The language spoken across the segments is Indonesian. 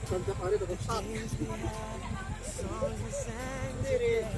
Setiap hari dapat satu. Sendiri.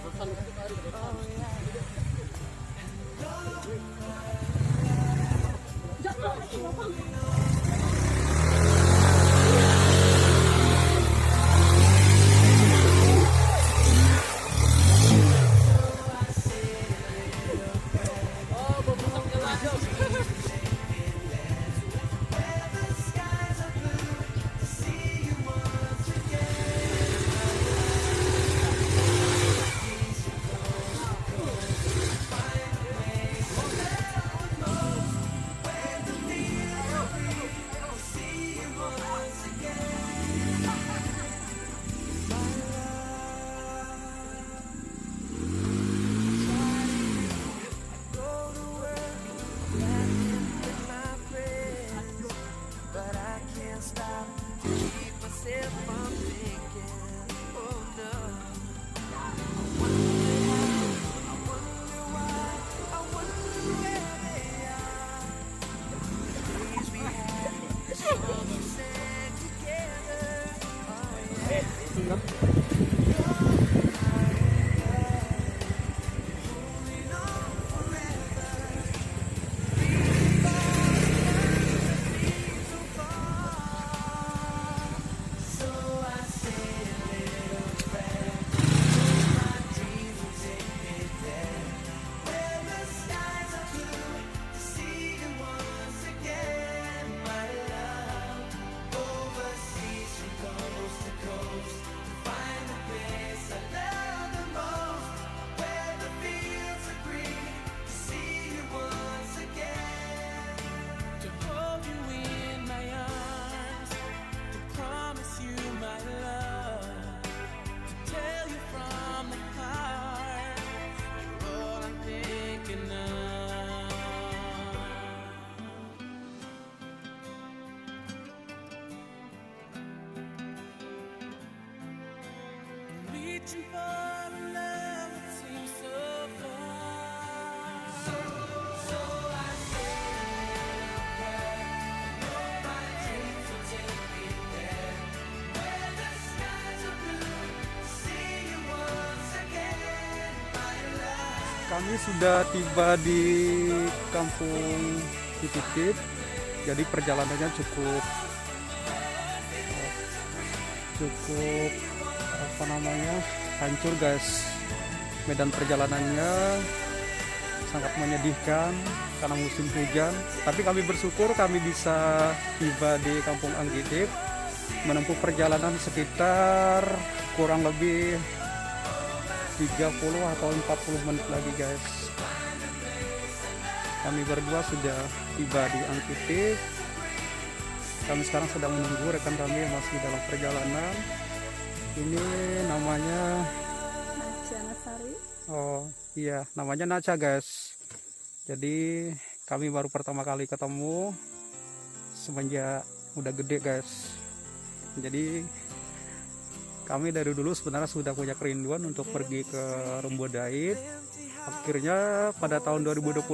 Reaching for a love that seems so far. So I say a little prayer. Know my dreams will take me there, where the skies are blue. See you once again, my love. Kami sudah tiba di kampung Cititip. Jadi perjalanannya cukup hancur guys. Medan perjalanannya sangat menyedihkan karena musim hujan, tapi kami bersyukur kami bisa tiba di kampung Anggidip, menempuh perjalanan sekitar kurang lebih 30 atau 40 menit lagi guys. Kami berdua sudah tiba di Anggidip. Kami sekarang sedang menunggu rekan kami yang masih dalam perjalanan. Ini namanya Nacha Nasari. Oh iya, namanya Nacha guys. Jadi kami baru pertama kali ketemu semenjak udah gede guys. Jadi kami dari dulu sebenarnya sudah punya kerinduan untuk pergi ke Rumbo Dait. Akhirnya pada tahun 2020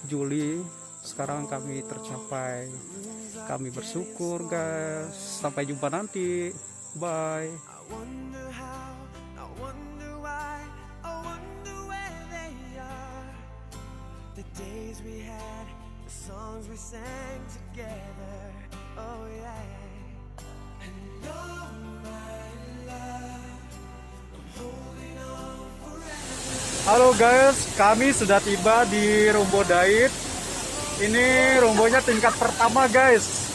Juli sekarang kami tercapai. Kami bersyukur guys. Sampai jumpa nanti. Bye. I wonder how, I wonder why, I wonder where they are. The days we had, the songs we sang together. Oh yeah. And oh my love, I'm holding on forever. Halo guys, kami sudah tiba di Rumbo Dait. Ini rumbonya tingkat pertama guys.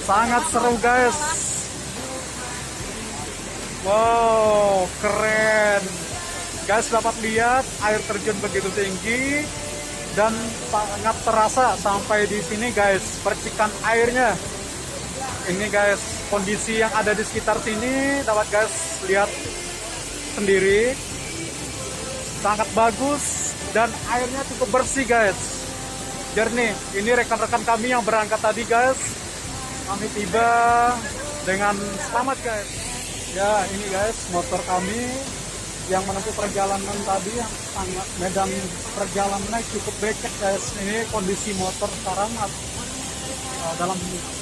Sangat seru guys. Wow, keren. Guys, dapat lihat air terjun begitu tinggi dan sangat terasa sampai di sini guys, percikan airnya. Ini guys, kondisi yang ada di sekitar sini dapat guys lihat sendiri. Sangat bagus dan airnya cukup bersih guys. Jernih. Ini rekan-rekan kami yang berangkat tadi guys. Kami tiba dengan selamat guys. Ya, ini guys motor kami yang menempuh perjalanan tadi yang sangat medan perjalanannya cukup becek guys. Ini kondisi motor sekarang dalam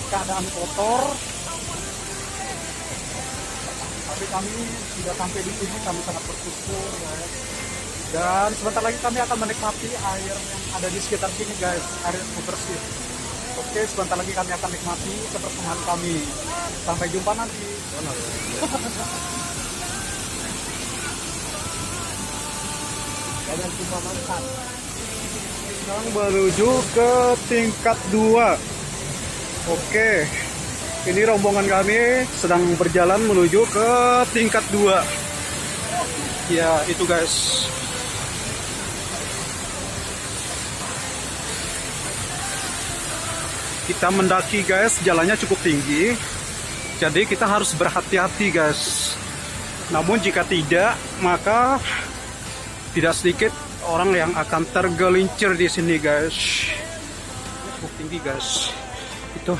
keadaan kotor. Tapi kami sudah sampai di sini, kami sangat bersyukur guys. Dan sebentar lagi kami akan menikmati air yang ada di sekitar sini guys, air yang bersih. Oke, sebentar lagi kami akan nikmati kebersihan kami. Sampai jumpa nanti. Jangan cuma makan. Sekarang menuju ke tingkat 2. Oke, ini rombongan kami sedang berjalan menuju ke tingkat 2. Ya, itu guys. Kita mendaki guys, jalannya cukup tinggi. Jadi kita harus berhati-hati guys. Namun jika tidak, maka tidak sedikit orang yang akan tergelincir di sini guys. Cukup tinggi guys. Itu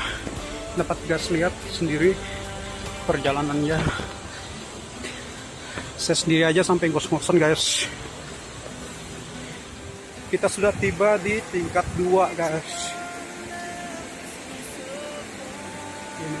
dapat guys lihat sendiri perjalanannya. Saya sendiri aja sampai ngos-ngosan guys. Kita sudah tiba di tingkat 2 guys. Ini.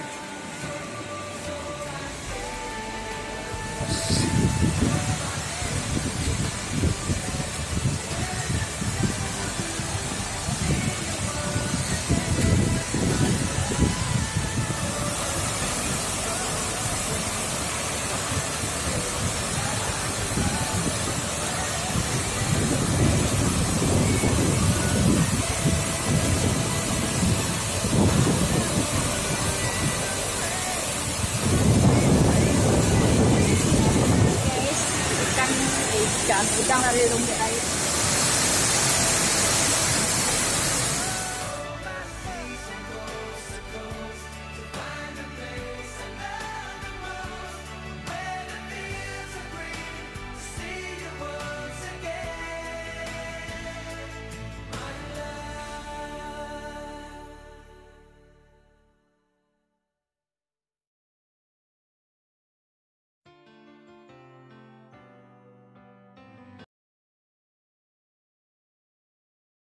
Ikan udang dari rumah